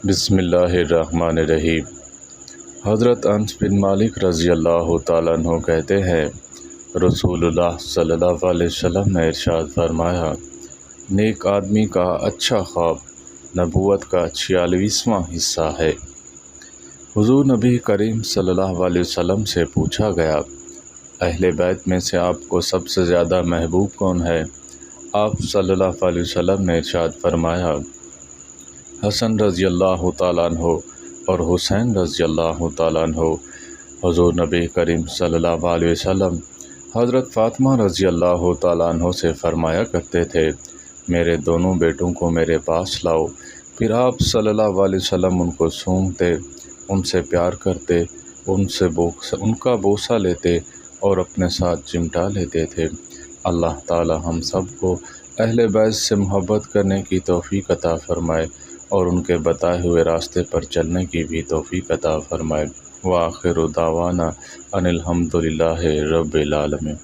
بسم اللہ الرحمن الرحیم۔ حضرت انس بن مالک رضی اللہ تعالیٰ عنہ کہتے ہیں، رسول اللہ صلی اللہ علیہ وسلم نے ارشاد فرمایا، نیک آدمی کا اچھا خواب نبوت کا 46واں حصہ ہے۔ حضور نبی کریم صلی اللہ علیہ وسلم سے پوچھا گیا، اہل بیت میں سے آپ کو سب سے زیادہ محبوب کون ہے؟ آپ صلی اللہ علیہ وسلم نے ارشاد فرمایا، حسن رضی اللہ تعالیٰ عنہ اور حسین رضی اللہ تعالیٰ عنہ۔ حضور نبی کریم صلی اللہ علیہ وسلم حضرت فاطمہ رضی اللہ تعالیٰ عنہ سے فرمایا کرتے تھے، میرے دونوں بیٹوں کو میرے پاس لاؤ۔ پھر آپ صلی اللہ علیہ وسلم ان کو سونگتے، ان سے پیار کرتے، ان کا بوسہ لیتے اور اپنے ساتھ چمٹا لیتے تھے۔ اللہ تعالی ہم سب کو اہل بیت سے محبت کرنے کی توفیق عطا فرمائے اور ان کے بتائے ہوئے راستے پر چلنے کی بھی توفیق عطا فرمائے۔ وآخر دعوانا ان الحمد للہ رب العالمین۔